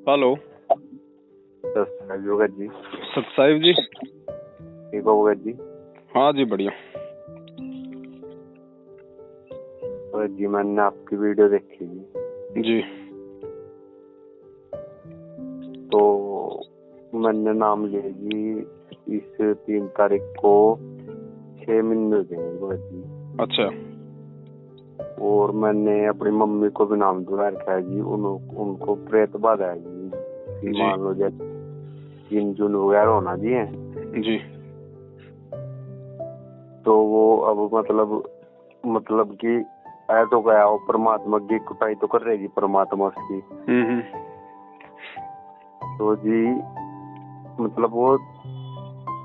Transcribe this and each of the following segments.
Hello Yogesh ji. सतसाहिब जी। ठीक हो योगेश जी? हाँ जी बढ़िया। तो जी मैंने आपकी वीडियो देखी जी। जी तो मैंने नाम लिया जी इस 3 तारीख को 6 महीने हो गए योगेश जी। अच्छा। और मैंने अपनी मम्मी को भी नाम दुला रखा है जी। उनको प्रेत बाधा है जी। मान लो जैसे जिन जुन वगैरह होना जी है जी। तो वो अब मतलब कि ऐ तो गया वो परमात्मा की कुटाई तो कर रहेगी परमात्मा उसकी। तो जी मतलब वो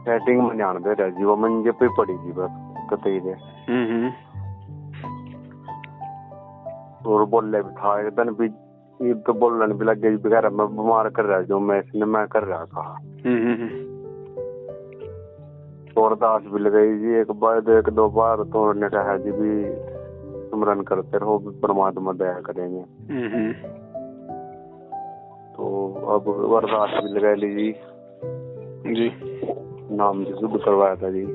सेटिंग में ध्यान दे रहा जी। वो मंजे पे पड़ी जी बस कतई दे। और बोले भी था एक दिन भी तो बोलने भी लग गई बगैर मैं बीमार कर रहा जो मैं इसने मैं कर रहा था। तो अरदास भी लगाई जी एक दो बार। तो उन्होंने कहा जी भी सुमरन करते रहो परमात्मा दया करेंगे। तो अब अरदास भी लगा ली जी। जी नाम भी शुद्ध करवाया था जी।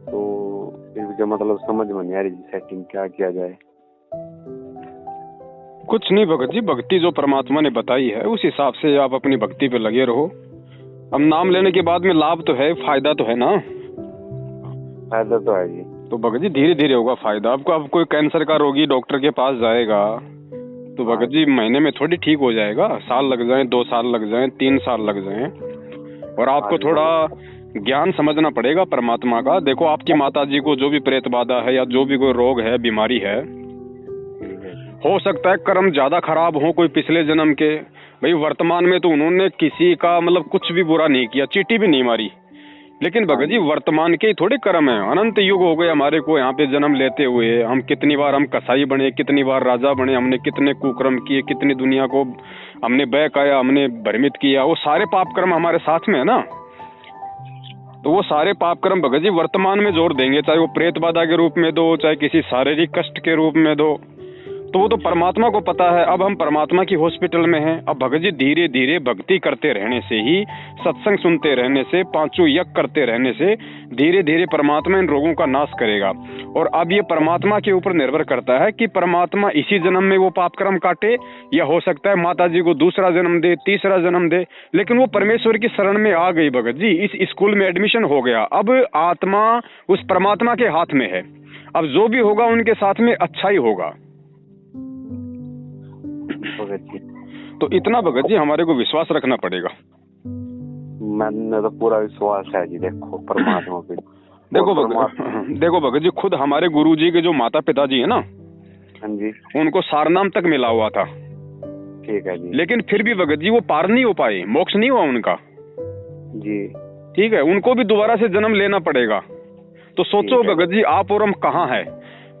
तो फिर मतलब समझ में नहीं आ रही जी सेटिंग क्या किया जाए। कुछ नहीं भगत जी, भक्ति जो परमात्मा ने बताई है उस हिसाब से आप अपनी भक्ति पे लगे रहो। अब नाम लेने के बाद में लाभ तो है, फायदा तो है ना। फायदा तो है जी। तो भगत जी धीरे धीरे होगा फायदा आपको। अब कोई कैंसर का रोगी डॉक्टर के पास जाएगा तो भगत जी महीने में थोड़ी ठीक हो जाएगा। साल लग जाए, 2 साल लग जाए, 3 साल लग जाए। और आपको थोड़ा ज्ञान समझना पड़ेगा परमात्मा का। देखो आपकी माता जी को जो भी प्रेत बाधा है या जो भी कोई रोग है, बीमारी है, हो सकता है कर्म ज्यादा खराब हो कोई पिछले जन्म के। भाई वर्तमान में तो उन्होंने किसी का मतलब कुछ भी बुरा नहीं किया, चींटी भी नहीं मारी। लेकिन भगत जी वर्तमान के ही थोड़े कर्म है। अनंत युग हो गए हमारे को यहाँ पे जन्म लेते हुए। हम कितनी बार हम कसाई बने, कितनी बार राजा बने, हमने कितने कुकर्म किए, कितनी दुनिया को हमने बहकाया, हमने भ्रमित किया। वो सारे पाप कर्म हमारे साथ में है ना। तो वो सारे पाप कर्म भगत जी वर्तमान में जोड़ देंगे, चाहे वो प्रेत बाधा के रूप में दो, चाहे किसी शारीरिक कष्ट के रूप में दो। तो वो तो परमात्मा को पता है। अब हम परमात्मा की हॉस्पिटल में हैं। अब भगत जी धीरे धीरे भक्ति करते रहने से ही, सत्संग सुनते रहने से, 5 यज्ञ करते रहने से धीरे धीरे परमात्मा इन रोगों का नाश करेगा। और अब ये परमात्मा के ऊपर निर्भर करता है कि परमात्मा इसी जन्म में वो पाप कर्म काटे, या हो सकता है माता जी को दूसरा जन्म दे, तीसरा जन्म दे। लेकिन वो परमेश्वर की शरण में आ गई भगत जी, इस स्कूल में एडमिशन हो गया। अब आत्मा उस परमात्मा के हाथ में है। अब जो भी होगा उनके साथ में अच्छा ही होगा। तो इतना भगत जी हमारे को विश्वास रखना पड़ेगा। मैंने तो पूरा विश्वास है जी। देखो परमात्मा पे देखो भगत जी खुद हमारे गुरु जी के जो माता पिता जी है ना, हाँ जी, उनको सारनाम तक मिला हुआ था। ठीक है जी। लेकिन फिर भी भगत जी वो पार नहीं हो पाए, मोक्ष नहीं हुआ उनका जी। ठीक है, उनको भी दोबारा से जन्म लेना पड़ेगा। तो सोचो भगत जी आप और हम कहाँ है।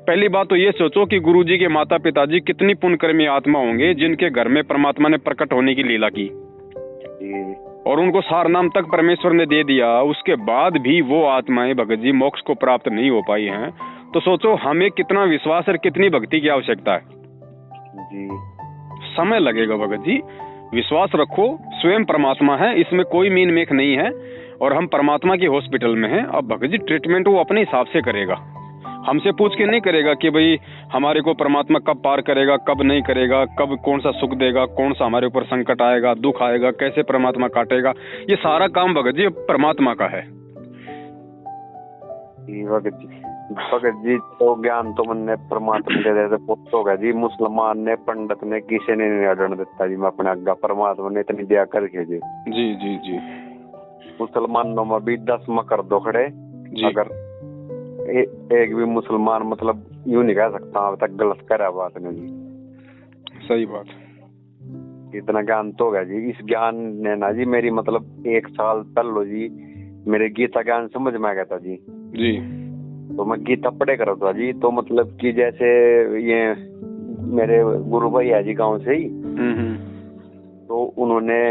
पहली बात तो ये सोचो कि गुरुजी के माता पिताजी कितनी पुण्यकर्मी आत्मा होंगे जिनके घर में परमात्मा ने प्रकट होने की लीला की और उनको सारनाम तक परमेश्वर ने दे दिया। उसके बाद भी वो आत्माएं भगत जी मोक्ष को प्राप्त नहीं हो पाई हैं। तो सोचो हमें कितना विश्वास और कितनी भक्ति की आवश्यकता है जी। समय लगेगा भगत जी, विश्वास रखो। स्वयं परमात्मा है, इसमें कोई मीन मेख नहीं है। और हम परमात्मा के हॉस्पिटल में हैं। अब भगत जी ट्रीटमेंट वो अपने हिसाब से करेगा, हमसे पूछ के नहीं करेगा कि भाई हमारे को परमात्मा कब पार करेगा, कब नहीं करेगा, कब कौन सा सुख देगा, कौन सा हमारे ऊपर संकट आएगा, दुख आएगा, कैसे परमात्मा काटेगा। ये सारा काम भगत जी परमात्मा का है। भगत जी तो ज्ञान तो मैंने परमात्मा दे देते होगा जी। मुसलमान ने, पंडित ने, किसी ने नहीं अड़न देता जी। मैं अपने आज्ञा परमात्मा ने इतनी दया करके जी। जी जी जी। मुसलमानों में भी 10 में कर दो खड़े। अगर एक भी मुसलमान मतलब यूं नहीं कह सकता अब तक गलत करा बात ने जी। सही बात। इतना ज्ञान तो होगा जी। इस ज्ञान ने ना जी मेरी मतलब 1 साल पहले जी मेरे गीता ज्ञान समझ में आ गया था जी। जी। तो मैं गीता पढ़े कर था जी। तो मतलब कि जैसे ये मेरे गुरु भाई है जी गाँव से ही, तो उन्होंने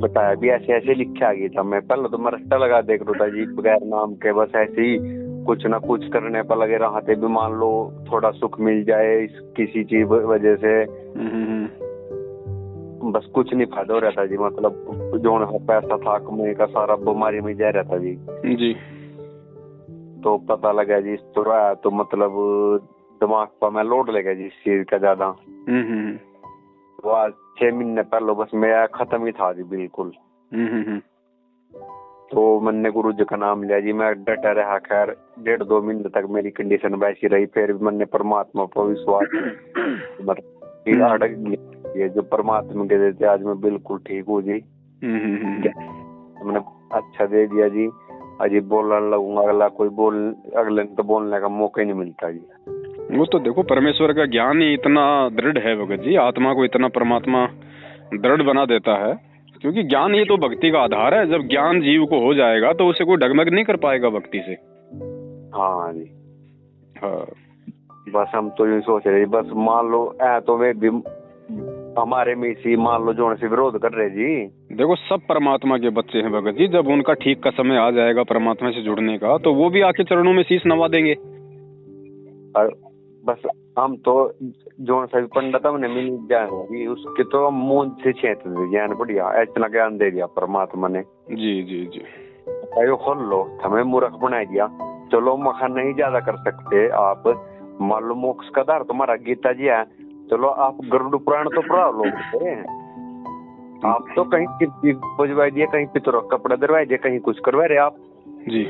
बताया भी ऐसे ऐसे लिखा गीता में। पहले तो मैं रट्टा लगा देख रहा था जी बगैर नाम के, बस ऐसे ही कुछ ना कुछ करने पर लगे रहते भी। मान लो थोड़ा सुख मिल जाए किसी चीज वजह से, बस कुछ नहीं फायदा हो रहा था जी, मतलब जो पैसा था कमाने का सारा बीमारी में जा रहा था जी। जी। तो पता लगा जी इस तरह, तो मतलब दिमाग पर मैं लोड लगा जी इस चीज का ज्यादा। तो आज 6 महीने पहले बस मेरा खत्म ही था जी बिल्कुल। तो मैंने गुरु जी का नाम लिया जी, मैं डटा रहा। खैर 1.5-2 महीने तक मेरी कंडीशन वैसी रही, फिर मैंने परमात्मा पर विश्वास मतलब अड़क गया। ये जो परमात्मा के देते आज मैं बिल्कुल ठीक हूँ जी। मैंने अच्छा दे दिया जी, अजी बोलने लगूंगा अगला कोई अगले तो बोलने का मौका ही नहीं मिलता जी। वो तो देखो परमेश्वर का ज्ञान ही इतना दृढ़ है भगत जी, आत्मा को इतना परमात्मा दृढ़ बना देता है, क्योंकि ज्ञान ही तो भक्ति का आधार है। जब ज्ञान जीव को हो जाएगा तो उसे कोई डगमग नहीं कर पाएगा भक्ति से। हाँ जी। हाँ बस हम तो यूँ सोच रहे बस मान लो तो वे भी हमारे में इसी मान लो जो से विरोध कर रहे जी। देखो सब परमात्मा के बच्चे हैं भगत जी, जब उनका ठीक का समय आ जाएगा परमात्मा से जुड़ने का तो वो भी आके चरणों में शीश नवा देंगे। और बस हम तो जो सभी पंडित हमने मिल जाएंगे उसके तो मुंह से छेत ज्ञान बढ़िया इतना ज्ञान दे दिया परमात्मा ने। जी जी जी। खोल लो, हमें मूर्ख बना दिया। चलो मखा नहीं ज्यादा कर सकते आप, मान लो मोक्ष का आधार तुम्हारा गीता जी है, चलो आप गरुड़ पुराण तो पढ़ा लो। आप तो कहीं बुझवा दिए, कहीं पितरों कपड़ा दरवाए दिए, कहीं कुछ करवा रहे आप जी।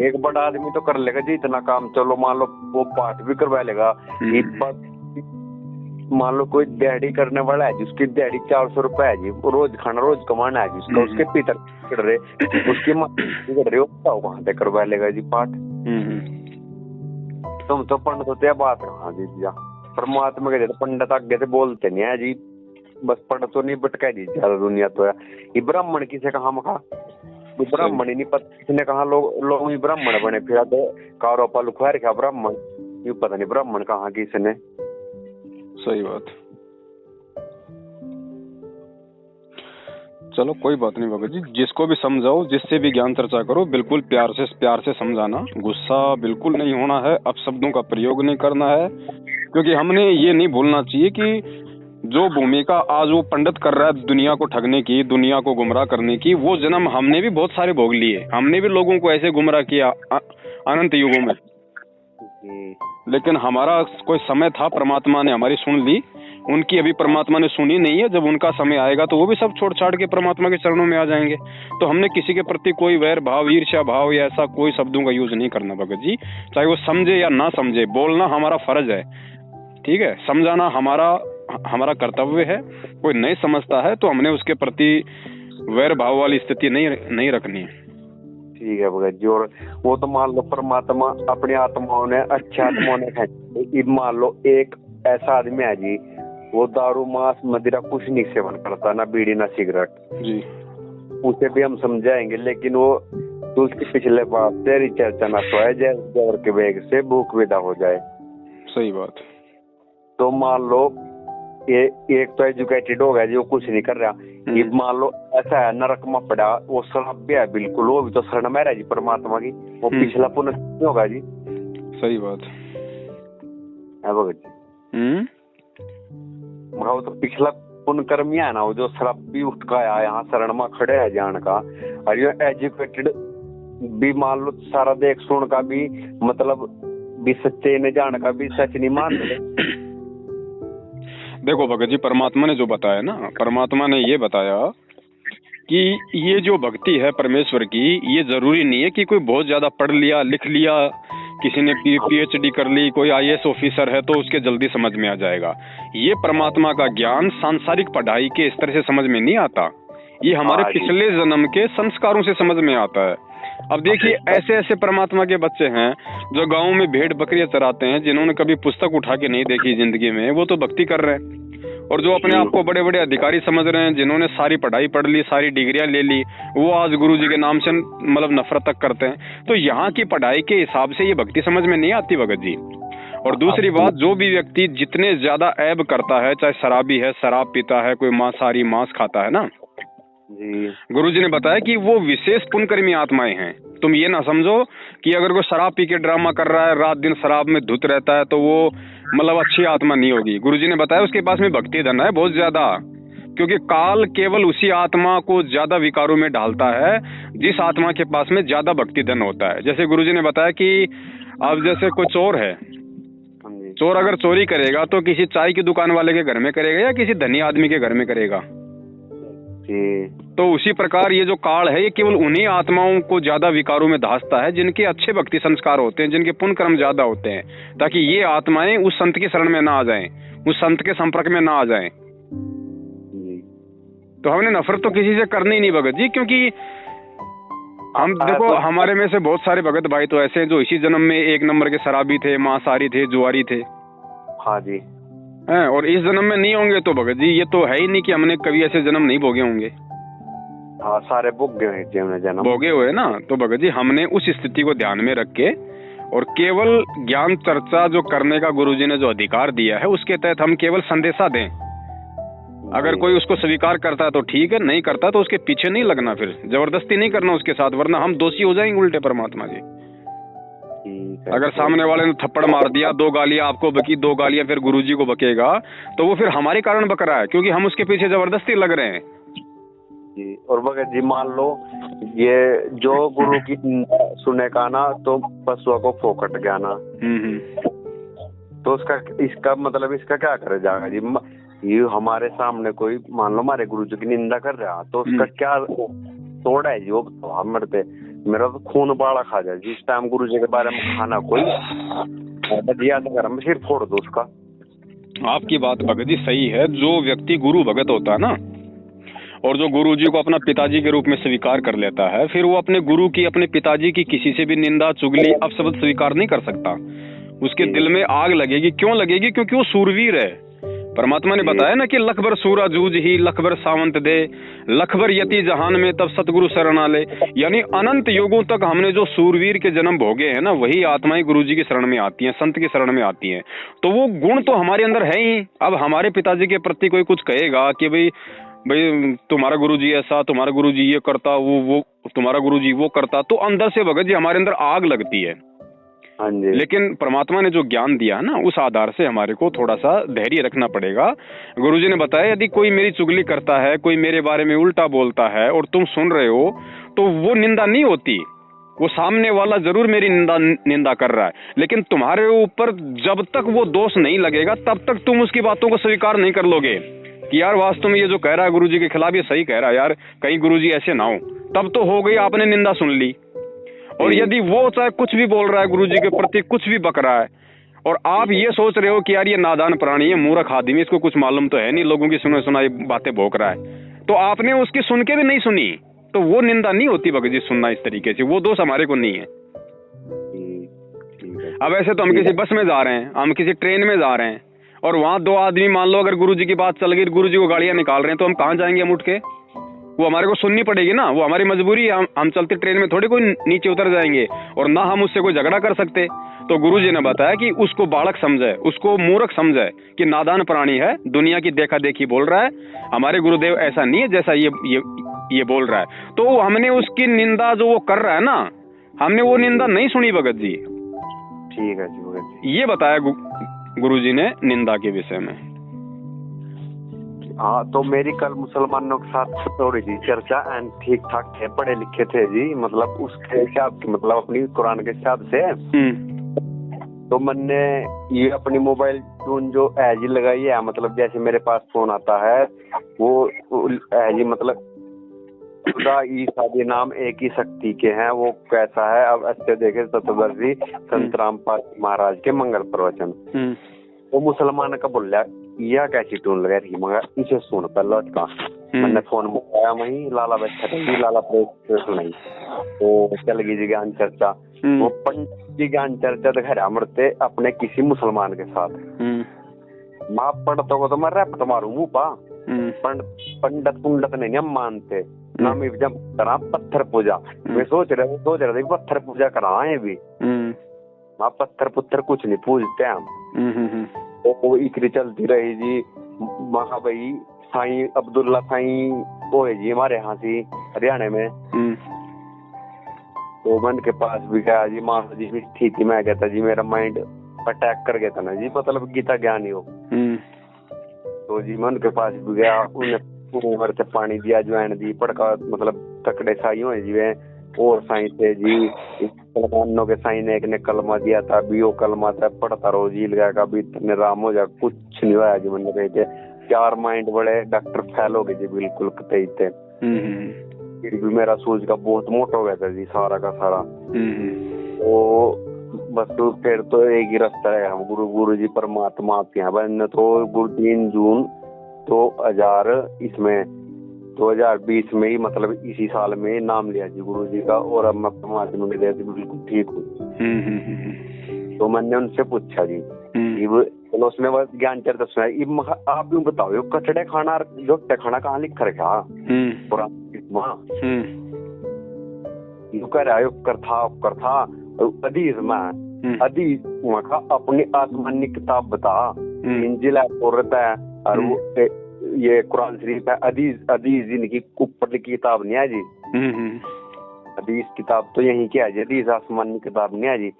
एक बड़ा आदमी तो कर लेगा जी इतना काम। चलो मान लो वो पाठ भी करवा लेगा। मान लो कोई दिहाड़ी करने वाला है जिसकी दिहाड़ी 400 रुपए है जी, रोज खाना रोज कमाना है जिसका, उसके पितर बिगड़ रहे, उसकी माँ बिगड़ रही हो, वहां से करवा लेगा जी पाठ। तुम तो पंडित होते हैं बात हाँ जी भैया, परमात्मा के जैसे पंडित आगे से बोलते नहीं है जी, बस पंडित तो नहीं भटका दी ज्यादा दुनिया तो है। ये ब्राह्मण किसे कहा मखा, ब्राह्मण ही नहीं पता किसने कहा लोग ही ब्राह्मण बने, फिर तो कारो पालू खुआ रखा ब्राह्मण, ये पता नहीं ब्राह्मण कहा किसने। सही बात। चलो कोई बात नहीं भगत जी, जिसको भी समझाओ, जिससे भी ज्ञान चर्चा करो, बिल्कुल प्यार से समझाना, गुस्सा बिल्कुल नहीं होना है, अपशब्दों का प्रयोग नहीं करना है, क्योंकि हमने ये नहीं भूलना चाहिए कि जो भूमिका आज वो पंडित कर रहा है दुनिया को ठगने की, दुनिया को गुमराह करने की, वो जन्म हमने भी बहुत सारे भोग लिए। हमने भी लोगों को ऐसे गुमराह किया अनंत युगों में, लेकिन हमारा कोई समय था, परमात्मा ने हमारी सुन ली, उनकी अभी परमात्मा ने सुनी नहीं है। जब उनका समय आएगा तो वो भी सब छोड़ छाड़ के परमात्मा के चरणों में आ जाएंगे। तो हमने किसी के प्रति कोई वैर भाव, ईर्ष्या भाव या ऐसा कोई शब्दों का यूज नहीं करना भगत जी, चाहे वो समझे या ना समझे। बोलना हमारा फर्ज है, ठीक है, समझाना हमारा कर्तव्य है। कोई नहीं समझता है तो हमने उसके प्रति वैर भाव वाली स्थिति नहीं रखनी है। ठीक है भगत जी। और वो तो मान लो परमात्मा अपनी आत्माओं ने, अच्छी आत्माओं ने, मान लो एक ऐसा आदमी है जी, वो दारू मांस मदिरा कुछ नहीं सेवन करता, ना बीड़ी ना सिगरेट जी, उसे भी हम समझाएंगे, लेकिन वो उसके पिछले बात तेरी चर्चा ना सोए जैसे के वेग से भूख विदा हो जाए। सही बात। तो मान लो ये एक तो एजुकेटेड हो गया जी, वो कुछ नहीं कर रहा। ये मान लो ऐसा है नरक में पड़ा, वो सभ्य है बिल्कुल, वो भी तो शरण में रहा जी परमात्मा की, वो पिछला पुण्य नहीं होगा जी। सही बात है भगत जी। वो तो पिछला पुण्य कर्म है ना, वो जो शराबी उठ का आया यहाँ शरण में खड़े है जान का, और ये एजुकेटेड भी मान लो सारा देख सुन का भी मतलब भी सच्चे ने जान का भी सच नहीं मान रहे। देखो भगत जी, परमात्मा ने जो बताया ना, परमात्मा ने ये बताया कि ये जो भक्ति है परमेश्वर की, ये जरूरी नहीं है कि कोई बहुत ज्यादा पढ़ लिया लिख लिया, किसी ने PhD कर ली, कोई IAS ऑफिसर है तो उसके जल्दी समझ में आ जाएगा। ये परमात्मा का ज्ञान सांसारिक पढ़ाई के स्तर से समझ में नहीं आता, ये हमारे पिछले जन्म के संस्कारों से समझ में आता है। अब देखिए ऐसे ऐसे परमात्मा के बच्चे हैं जो गाँव में भेड़ बकरियां चराते हैं, जिन्होंने कभी पुस्तक उठा के नहीं देखी जिंदगी में, वो तो भक्ति कर रहे हैं। और जो अपने आप को बड़े बड़े अधिकारी समझ रहे हैं, जिन्होंने सारी पढ़ाई पढ़ ली, सारी डिग्रियां ले ली, वो आज गुरु जी के नाम से मतलब नफरत तक करते हैं। तो यहाँ की पढ़ाई के हिसाब से ये भक्ति समझ में नहीं आती भगत जी। और दूसरी बात, जो भी व्यक्ति जितने ज्यादा ऐब करता है, चाहे शराबी है, शराब पीता है, कोई मांसाहारी मांस खाता है ना जी, गुरु जी ने बताया कि वो विशेष पुण्यकर्मी आत्माएं हैं। तुम ये ना समझो कि अगर कोई शराब पी के ड्रामा कर रहा है, रात दिन शराब में धुत रहता है, तो वो मतलब अच्छी आत्मा नहीं होगी। गुरु जी ने बताया उसके पास में भक्ति धन है बहुत ज्यादा, क्योंकि काल केवल उसी आत्मा को ज्यादा विकारों में डालता है जिस आत्मा के पास में ज्यादा भक्ति धन होता है। जैसे गुरुजी ने बताया कि अब जैसे कोई चोर है, चोर अगर चोरी करेगा तो किसी चाय की दुकान वाले के घर में करेगा या किसी धनी आदमी के घर में करेगा। तो उसी प्रकार ये जो काल है ये केवल उन्हीं आत्माओं को ज्यादा विकारों में धांसता है जिनके अच्छे भक्ति संस्कार होते हैं, जिनके पुण्य कर्म ज्यादा होते हैं, ताकि ये आत्माएं उस संत की शरण में ना आ जाएं, उस संत के संपर्क में ना आ जाएं। तो हमने नफरत तो किसी से करनी ही नहीं भगत जी, क्योंकि हम देखो हमारे में से बहुत सारे भगत भाई तो ऐसे हैं जो इसी जन्म में 1 नंबर के शराबी थे, मांसाहारी थे, जुआरी थे। हाँ जी। हैं, और इस जन्म में नहीं होंगे तो भगत जी ये तो है ही नहीं कि हमने कभी ऐसे जन्म नहीं भोगे होंगे। हाँ, सारे भोगे हुए जन्म भोगे हुए ना। तो भगत जी हमने उस स्थिति को ध्यान में रख के और केवल ज्ञान चर्चा जो करने का गुरुजी ने जो अधिकार दिया है उसके तहत हम केवल संदेशा दें। अगर कोई उसको स्वीकार करता है तो ठीक है, नहीं करता तो उसके पीछे नहीं लगना, फिर जबरदस्ती नहीं करना उसके साथ, वरना हम दोषी हो जाएंगे उल्टे परमात्मा जी। अगर सामने वाले ने थप्पड़ मार दिया, 2 गालियां आपको बकी, 2 गालियां फिर गुरुजी को बकेगा, तो वो फिर हमारे कारण बक रहा है क्योंकि हम उसके पीछे जबरदस्ती लग रहे हैं जी। और भगत जी मान लो ये जो गुरु की सुनेगा ना तो पशुओं को फोकट गया ना, तो उसका इसका मतलब इसका क्या करे जाएगा जी। ये हमारे सामने कोई मान लो हमारे गुरु जी की निंदा कर रहा तो उसका क्या तोड़ है जी। वो तो हम मरते, मेरा तो खून बाड़ा खा जाए जिस टाइम गुरु जी के बारे में खाना कोई अगर हम सिर फोड़ दो उसका। आपकी बात भगत जी सही है। जो व्यक्ति गुरु भगत होता है ना और जो गुरु जी को अपना पिताजी के रूप में स्वीकार कर लेता है, फिर वो अपने गुरु की, अपने पिताजी की किसी से भी निंदा, चुगली, अपशब्द स्वीकार नहीं कर सकता। उसके दिल में आग लगेगी। क्यों लगेगी? क्योंकि वो सूरवीर है। परमात्मा ने बताया ना कि लख भर सूरा जूझ ही, लख भर सावंत दे, लख भर यति जहान में तब सतगुरु शरणाले। यानी अनंत युगों तक हमने जो सूरवीर के जन्म भोगे हैं ना, वही आत्माएं गुरु जी की शरण में आती हैं, संत की शरण में आती हैं। तो वो गुण तो हमारे अंदर है ही। अब हमारे पिताजी के प्रति कोई कुछ कहेगा कि भाई तुम्हारा गुरुजी ऐसा, तुम्हारा गुरुजी ये करता, वो तुम्हारा गुरुजी वो करता, तो अंदर से भगत जी हमारे अंदर आग लगती है। हाँ जी। लेकिन परमात्मा ने जो ज्ञान दिया है ना, उस आधार से हमारे को थोड़ा सा धैर्य रखना पड़ेगा। गुरुजी ने बताया यदि कोई मेरी चुगली करता है, कोई मेरे बारे में उल्टा बोलता है और तुम सुन रहे हो, तो वो निंदा नहीं होती। वो सामने वाला जरूर मेरी निंदा कर रहा है, लेकिन तुम्हारे ऊपर जब तक वो दोष नहीं लगेगा तब तक तुम उसकी बातों को स्वीकार नहीं कर लोगे कि यार वास्तव में ये जो कह रहा है गुरुजी के खिलाफ ये सही कह रहा है, यार कहीं गुरुजी ऐसे ना हो। तब तो हो गई, आपने निंदा सुन ली। और यदि वो चाहे कुछ भी बोल रहा है गुरुजी के प्रति, कुछ भी बक रहा है, और आप ये सोच रहे हो कि यार ये नादान प्राणी है, मूर्ख आदमी, इसको कुछ मालूम तो है नहीं, लोगों की सुने सुनाई बातें भोंक रहा है, तो आपने उसकी सुन के भी नहीं सुनी, तो वो निंदा नहीं होती भगत जी। सुनना इस तरीके से वो दोष हमारे को नहीं है। अब ऐसे तो हम किसी बस में जा रहे हैं, हम किसी ट्रेन में जा रहे हैं और वहां 2 आदमी मान लो अगर गुरुजी की बात चल गई, गुरुजी को गालियां निकाल रहे हैं, तो हम कहाँ जाएंगे? हम उठ के वो हमारे को सुननी पड़ेगी ना, वो हमारी मजबूरी है। हम चलते ट्रेन में थोड़ी कोई नीचे उतर जाएंगे और ना हम उससे कोई झगड़ा कर सकते। तो गुरुजी ने बताया कि उसको बालक समझे, उसको मूर्ख समझे कि नादान प्राणी है, दुनिया की देखा देखी बोल रहा है, हमारे गुरुदेव ऐसा नहीं है जैसा ये बोल रहा है। तो हमने उसकी निंदा जो वो कर रहा है ना, हमने वो निंदा नहीं सुनी भगत जी। ठीक है जी भगत जी। ये बताया गुरुजी ने निंदा के विषय में। हाँ, तो मेरी कल मुसलमानों के साथ हो रही थी चर्चा, एंड ठीक ठाक थे, पढ़े लिखे थे जी, मतलब उसके हिसाब से, मतलब अपनी कुरान के हिसाब से। तो मैंने ये अपनी मोबाइल टून जो है जी लगाई है, मतलब जैसे मेरे पास फोन आता है वो है जी, मतलब खुदा ईसा के नाम एक ही शक्ति के हैं, वो कैसा है। अब अच्छे देखे सतवर्षी संत रामपाल महाराज के मंगल प्रवचन, वो मुसलमान का बोल रहा यह कैसी टून लगा रही, मगर इसे सुन पर लौट का। मैंने फोन मंगाया, वही लाला बैठा था, लाला पे सुनाई, तो चल गई जी ज्ञान चर्चा। वो पंडित जी ज्ञान चर्चा दिखा मरते अपने किसी मुसलमान के साथ। माँ पढ़ता को तो मैं रैप्ट मारू मुँह पा। पंडित पुंडित नहीं हम मानते ना, मैं जब करा पत्थर पूजा, मैं सोच रहे थे पत्थर पूजा कराए भी। माँ पत्थर पुत्थर कुछ नहीं पूजते हम। तो वो इकरी चलती रही जी। महा भाई साईं अब्दुल्ला साईं वो है जी हमारे यहाँ से हरियाणा में। तो मन के पास भी गया जी, माँ जी भी स्थिति में गया था जी, मेरा माइंड अटैक कर गया था ना जी, मतलब गीता ज्ञानी हो। तो जी मन के पास भी गया, उन्हें उमर से पानी दिया, ज्वाइन दी, पड़का मतलब तकड़े साई हुए जी वे और साई थे जी। मुसलमानों के साई ने एक ने कलमा दिया था, भी वो कलमा था पढ़ता रो जी लगा का भी इतने राम हो जा, कुछ नहीं हुआ जी। मैंने कहे थे 4 माइंड बड़े डॉक्टर फेल हो गए जी, बिल्कुल कतई थे। फिर भी मेरा सूझ का बहुत मोटा हो गया था जी सारा का सारा। तो बस तो फिर तो एक ही रास्ता है, हम गुरु जी परमात्मा आपके यहाँ। मैंने तो 3 जून 2020 में ही मतलब इसी साल में नाम लिया जी गुरु जी का, और अब मैं परमात्मा में बिल्कुल ठीक हूँ। तो मैंने उनसे पूछा जी, चलो उसने बस ज्ञान चरित्र सुनाया। आप यूँ बताओ, यो कचड़े खाना जो खाना कहाँ लिख रखा यू कह रहा कर था अदीस में अदीस का अपनी आसमानी किताब बता, इंजिल है औरत है और वो ये कुरान शरीफ है। अदीस इनकी ऊपर लिखी किताब नहीं है जी। अदीस किताब तो यही क्या है जी, अदीस आसमानी किताब नहीं है जी।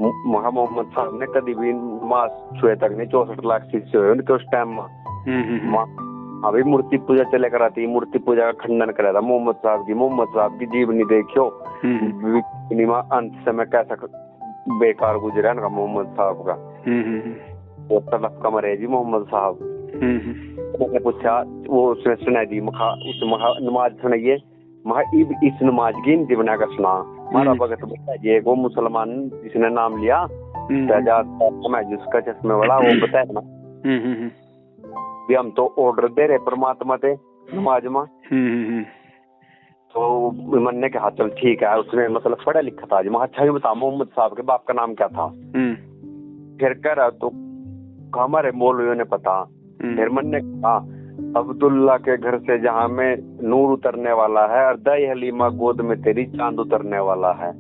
मोहम्मद साहब ने कभी भी मास छुए तक नहीं, 64 लाख शिष्य हुए उनके उस टाइम में। अभी मूर्ति पूजा चले कराती, मूर्ति पूजा का खंडन करा था मोहम्मद साहब की जीवनी देखियो। अंत समय कैसा बेकार गुजरा ना मोहम्मद साहब का, वो तलफ का मरे जी मोहम्मद साहब। मैंने पूछा, वो उसने सुना दी नमाज सुनाइए, इस नमाज की हिंदी बनाकर सुना। हमारा भगत बताइए, वो मुसलमान जिसने नाम लिया जिसका चश्मे वाला, वो बताया ना भी हम तो ऑर्डर दे रहे परमात्मा थे नमाज में। तो मैंने कहा चल ठीक है, उसने मतलब पढ़ा लिखा था जी। मैं अच्छा ही बता मोहम्मद साहब के बाप का नाम क्या था? फिर कह रहा तो हमारे मौलवियों ने पता। फिर मैंने कहा अब्दुल्ला के घर से जहाँ में नूर उतरने वाला है, और दाई हलीमा गोद में तेरी चांद उतरने वाला है।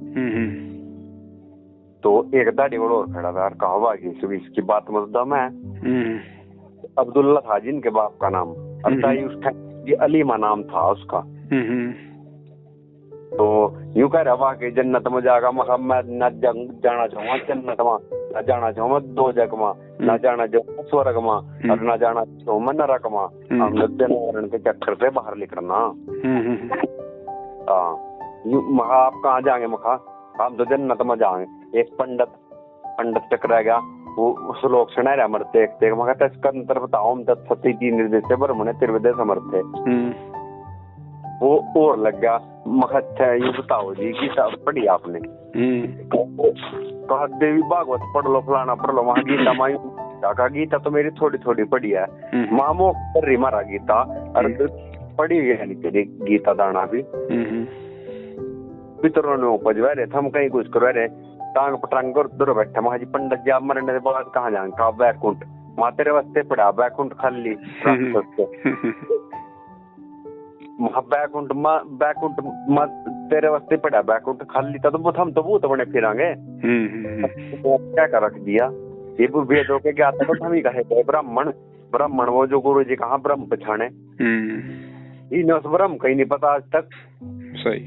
तो एक दाढ़ी बड़ा और खड़ा था, कहा इसकी बात मजदम है। अब्दुल्ला था जिनके बाप का नाम, और दाई उस टाइम अलीमा नाम था उसका। तो यूं कह रहा कि जन्नत में जागा, मैं न जाना चाहूंगा जन्नत में, न जाना चाहूंगा दो जग में, न जाना चाहूंगा स्वर्ग में, और न जाना चाहूंगा नरक में। हम लोग के चक्कर से बाहर निकलना। आप कहाँ जाएंगे? मखा हम तो जन्नत में जाएंगे। एक पंडित टकरा गया, वो श्लोक सुना रहा मरते एक मखा इसका अंतर बताओ। हम 10 सती 3 निर्देश से ब्रह्मणे त्रिवेदे समर्थे। वो और लग गया, मखा ये बताओ जी गीता पढ़ी आपने? कहा देवी भागवत पढ़ लो, फलाना पढ़ लो। वहाँ गीता माई का गीता तो मेरी थोड़ी थोड़ी पढ़ी है, मामो कर रही मारा गीता, और पढ़ी है गीता दाना भी। पितरों ने उपजवा रहे थे, हम कहीं कुछ करवा रहे, टांग पटांग दूर बैठे। वहाँ जी पंडित जी आप मरने के बाद कहाँ जाएंगे? कहा बैकुंठ। माँ तेरे वास्ते पड़ा बैकुंठ खाली बैकुंठ तेरे वास्ते पड़ा बैकुंठ खाली था। तो हम तो भूत बने फिरांगे। क्या कर रख दिया ये वेदों के ज्ञाता तो हम ही कहे ब्राह्मण वो जो गुरु जी कहाँ ब्रह्म पछाने, इन्हें उस ब्रह्म कहीं नहीं पता आज तक। सही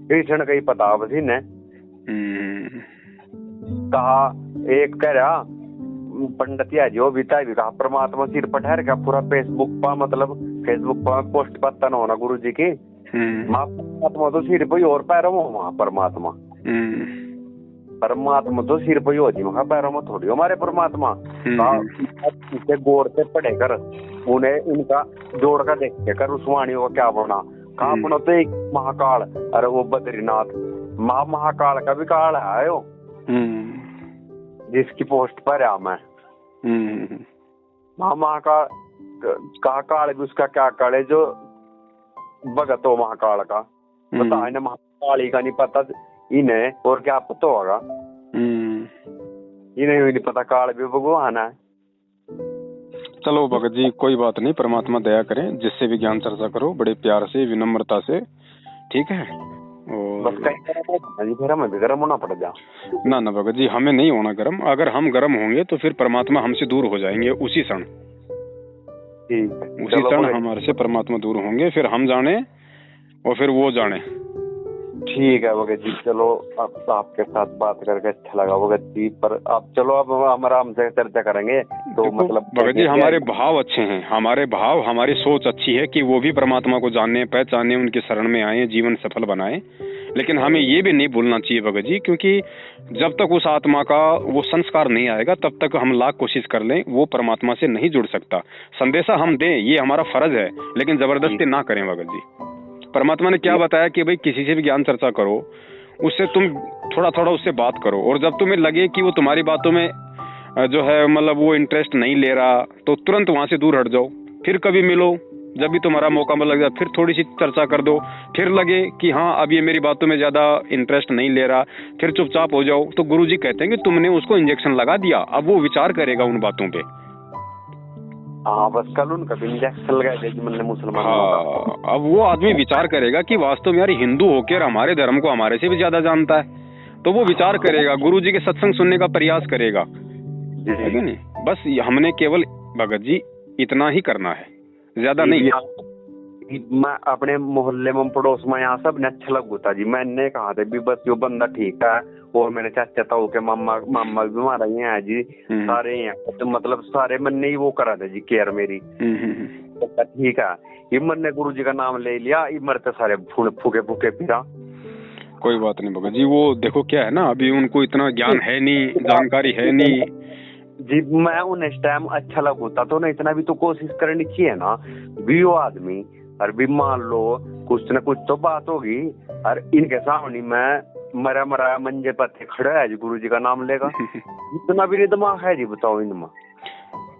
कृष्ण का ही पता बस इन्हें। कहा एक कह रहा पंडित या जो बीता भी कहा परमात्मा सिर पर ठहर गया पूरा फेसबुक पर पोस्ट पता न होना गुरु जी की। परमात्मा तो सिर पर और पैरों में वहाँ परमात्मा तो सिर पर हो जी वहाँ पैरों में थोड़ी हमारे परमात्मा। इसे गौर से पढ़े कर उन्हें इनका जोड़ का देख कर उस वाणी को क्या बना। कहा अपना तो एक महाकाल, अरे वो बद्रीनाथ महाकाल का भी काल है वो जिसकी पोस्ट पर है मैं। महाकाल का काल भी उसका क्या काल है जो भगत हो महाकाल का बता। इन्हें महाकाली का नहीं पता इन्हें और क्या पता होगा? इन्हें भी नहीं पता काल भी भगवान है। चलो भगत जी कोई बात नहीं, परमात्मा दया करें, जिससे भी ज्ञान चर्चा करो बड़े प्यार से विनम्रता से, ठीक है। और हमें भी गर्म होना पड़ जा ना भगत जी, हमें नहीं होना गर्म। अगर हम गर्म होंगे तो फिर परमात्मा हमसे दूर हो जाएंगे उसी क्षण। उसी क्षण हमारे से परमात्मा दूर होंगे, फिर हम जाने और फिर वो जाने। ठीक है भगत जी, चलो अब आपके साथ बात करके अच्छा लगा भगत जी। पर अब चलो अब हम आराम से चर्चा करेंगे। तो मतलब भगत जी हमारे भाव अच्छे हैं, हमारे भाव, हमारी सोच अच्छी है कि वो भी परमात्मा को जाने, पहचाने, उनके शरण में आए, जीवन सफल बनाए। लेकिन हमें ये भी नहीं भूलना चाहिए भगत जी, क्योंकि जब तक उस आत्मा का वो संस्कार नहीं आएगा तब तक हम लाख कोशिश कर लें, वो परमात्मा से नहीं जुड़ सकता। संदेशा हम दें, ये हमारा फर्ज है, लेकिन जबरदस्ती ना करें भगत जी। परमात्मा ने क्या बताया कि भाई किसी से भी ज्ञान चर्चा करो, उससे तुम थोड़ा थोड़ा उससे बात करो, और जब तुम्हें लगे कि वो तुम्हारी बातों में जो है मतलब वो इंटरेस्ट नहीं ले रहा, तो तुरंत वहां से दूर हट जाओ। फिर कभी मिलो, जब भी तुम्हारा मौका लग जाए फिर थोड़ी सी चर्चा कर दो। फिर लगे कि हाँ अब ये मेरी बातों में ज्यादा इंटरेस्ट नहीं ले रहा, फिर चुपचाप हो जाओ। तो गुरुजी कहते हैं कि तुमने उसको इंजेक्शन लगा दिया, अब वो विचार करेगा उन बातों पे। हाँ बस कल उनका इंजेक्शन लगाया मैंने मुसलमान। हाँ, अब वो आदमी विचार करेगा कि वास्तव में यार हिंदू होकर हमारे धर्म को हमारे से भी ज्यादा जानता है, तो वो विचार करेगा, गुरुजी के सत्संग सुनने का प्रयास करेगा, है कि नहीं। बस हमने केवल भगत जी इतना ही करना है, ज्यादा नहीं। मैं अपने मोहल्ले में पड़ोस में यहाँ सब ने अच्छा लगा था जी। मैंने कहा था भी बस जो बंदा ठीक है, और मेरे चाचा ताऊ के मामा भी हमारा ही है जी, सारे हैं। तो मतलब सारे मन ने ही वो करा था जी केयर मेरी। तो ठीक है, ये मन ने गुरु जी का नाम ले लिया, ये मरते सारे फूके फूके फिरा। कोई बात नहीं भगत जी, वो देखो क्या है ना, अभी उनको इतना ज्ञान है नहीं, जानकारी है नहीं जी। मैं उन्हें इस टाइम अच्छा लगता तो ना, इतना भी तो कोशिश करनी चाहिए ना भी। वो आदमी और भी मान लो कुछ न कुछ तो बात होगी, और इनके सामने मैं मरा मंजे पत्ते खड़ा है जी, गुरु जी का नाम लेगा। इतना भी नहीं दिमाग है जी, बताओ इनमें।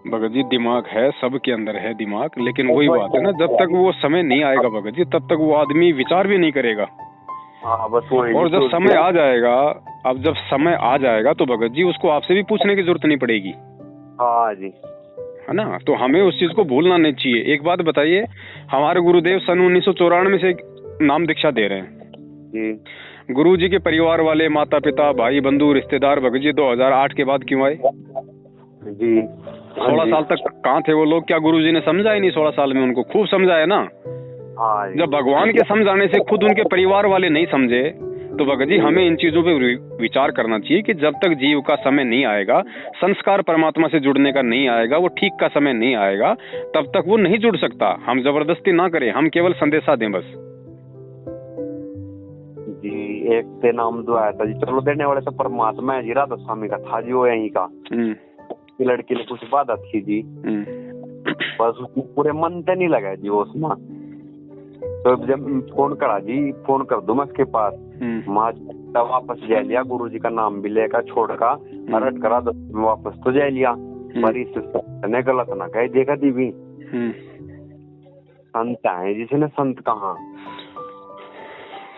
भगत जी दिमाग है, सबके अंदर है दिमाग, लेकिन वही बात है ना, जब तक वो समय नहीं आएगा भगत जी तब तक वो आदमी विचार भी नहीं करेगा। हाँ बस वही। और जब समय आ जाएगा, अब जब समय आ जाएगा तो भगत जी उसको आपसे भी पूछने की जरूरत नहीं पड़ेगी। हाँ जी, है ना। तो हमें उस चीज को भूलना नहीं चाहिए। एक बात बताइए, हमारे गुरुदेव सन 1994 से नाम दीक्षा दे रहे हैं जी। गुरु जी के परिवार वाले, माता पिता, भाई बंधु, रिश्तेदार भगत जी 2008 के बाद क्यों आए जी? 16 साल तक कहाँ थे वो लोग? क्या गुरु जी ने समझा ही नहीं 16 साल में? उनको खूब समझाया ना। हाँ, जब भगवान के समझाने से खुद उनके परिवार वाले नहीं समझे, तो भगत जी हमें इन चीजों पे विचार करना चाहिए कि जब तक जीव का समय नहीं आएगा, संस्कार परमात्मा से जुड़ने का नहीं आएगा, वो ठीक का समय नहीं आएगा, तब तक वो नहीं जुड़ सकता। हम जबरदस्ती ना करें, हम केवल संदेशा दें बस। जी एक से नाम जो आया था जी, चलो देने वाले तो परमात्मा है जी, राधा स्वामी का था जी, वो यहीं का। लड़की ने कुछ बात थी जी, बस उसको पूरे मन से नहीं लगा जी वो उसमें। तो जब फोन करा जी, फोन कर दो मैं उसके पास, तब वापस जा लिया, गुरु जी का नाम भी लेकर छोड़ का हरट करा दो, वापस तो जा लिया। पर इस ने गलत ना कहे, देखा दीवी संत है जिसने संत कहा।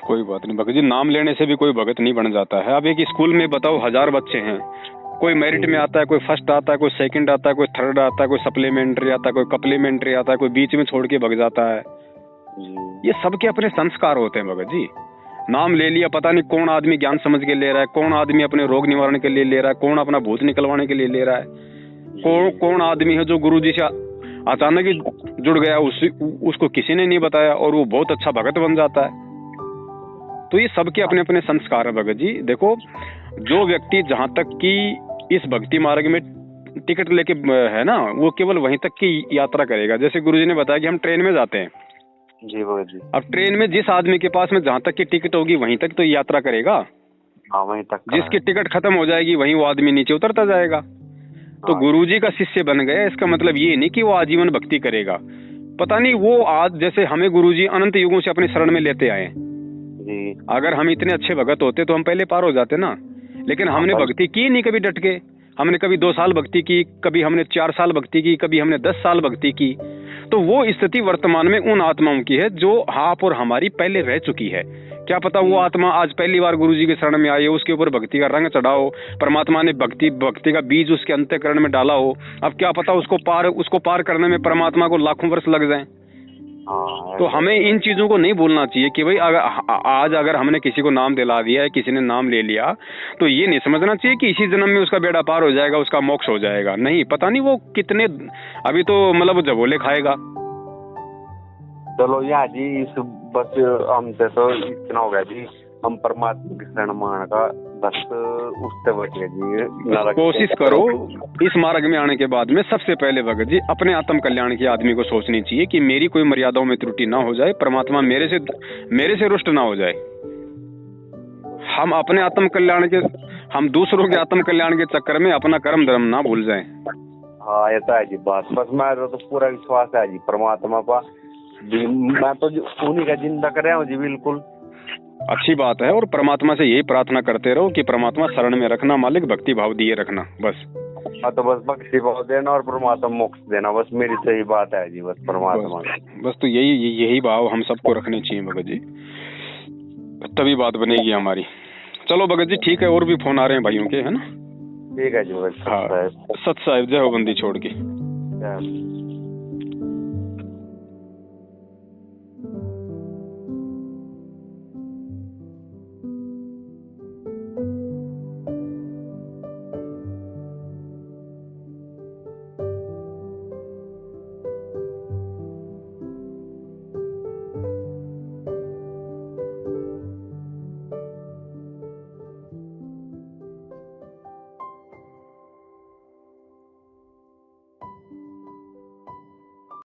कोई बात नहीं भगत जी, नाम लेने से भी कोई भगत नहीं बन जाता है। अब एक स्कूल में बताओ 1000 बच्चे हैं, कोई मेरिट में आता है, कोई फर्स्ट आता है, कोई सेकंड आता है, कोई थर्ड आता है, कोई सप्लीमेंट्री आता है, कोई कप्लीमेंट्री आता है, कोई बीच में छोड़ के भग जाता है। ये सबके अपने संस्कार होते हैं भगत जी। नाम ले लिया, पता नहीं कौन आदमी ज्ञान समझ के ले रहा है, कौन आदमी अपने रोग निवारण के लिए ले रहा है, कौन अपना भूत निकलवाने के लिए ले रहा है, कौन आदमी है जो गुरु जी से अचानक ही जुड़ गया, उसको किसी ने नहीं बताया और वो बहुत अच्छा भगत बन जाता है। तो ये सबके अपने अपने संस्कार है भगत जी। देखो, जो व्यक्ति जहाँ तक कि इस भक्ति मार्ग में टिकट लेके है ना, वो केवल वहीं तक की यात्रा करेगा। जैसे गुरुजी ने बताया कि हम ट्रेन में जाते हैं जी भगत जी, अब ट्रेन में जिस आदमी के पास में जहाँ तक की टिकट होगी वहीं तक तो यात्रा करेगा। हाँ वहीं तक। जिसकी टिकट खत्म हो जाएगी वहीं वो आदमी नीचे उतरता जाएगा। तो गुरुजी का शिष्य बन गया, इसका मतलब ये नहीं कि वो आजीवन भक्ति करेगा। पता नहीं वो आज जैसे हमें गुरुजी अनंत युगों से अपने शरण में लेते आए, अगर हम इतने अच्छे भगत होते तो हम पहले पार हो जाते ना। लेकिन हमने भक्ति की नहीं कभी डट के। हमने कभी 2 साल भक्ति की, कभी हमने 4 साल भक्ति की, कभी हमने 10 साल भक्ति की। तो वो स्थिति वर्तमान में उन आत्माओं की है जो आप और हमारी पहले रह चुकी है। क्या पता वो आत्मा आज पहली बार गुरुजी के शरण में आई हो, उसके ऊपर भक्ति का रंग चढ़ाओ, परमात्मा ने भक्ति का बीज उसके अंतःकरण में डाला हो। अब क्या पता उसको पार करने में परमात्मा को लाखों वर्ष लग जाएं। तो हमें इन चीजों को नहीं भूलना चाहिए कि भाई आज अगर हमने किसी को नाम दिला दिया है, किसी ने नाम ले लिया, तो ये नहीं समझना चाहिए कि इसी जन्म में उसका बेड़ा पार हो जाएगा, उसका मोक्ष हो जाएगा। नहीं, पता नहीं वो कितने अभी तो मतलब जबोले खाएगा। चलो यार जी, इस बस हमसे तो इतना हो गया जी, हम परमात्मा की शरण मान का बस उससे बचे जी। कोशिश करो इस मार्ग में आने के बाद में सबसे पहले भगत जी अपने आत्म कल्याण की आदमी को सोचनी चाहिए कि मेरी कोई मर्यादाओं में त्रुटि ना हो जाए, परमात्मा मेरे से रुष्ट ना हो जाए। हम अपने आत्म कल्याण के, हम दूसरों के आत्म कल्याण के चक्कर में अपना कर्म धर्म ना भूल जाएं। हाँ ये तो है जी बात। बस मेरा तो पूरा विश्वास है जी परमात्मा का, मैं तो उन्हीं का जिंदा कर रहा हूँ जी। बिल्कुल अच्छी बात है। और परमात्मा से यही प्रार्थना करते रहो कि परमात्मा शरण में रखना, मालिक भक्ति भाव दिए रखना बस। हाँ तो बस भक्ति भाव देना और परमात्मा मोक्ष देना, बस मेरी सही बात है जी। बस परमात्मा बस तो यही भाव हम सबको रखने चाहिए भगत जी, तभी बात बनेगी हमारी। चलो भगत जी ठीक है, और भी फोन आ रहे हैं भाइयों के, है ना? ठीक है जी। हाँ, सत साहिब जय हो बंदी छोड़ के।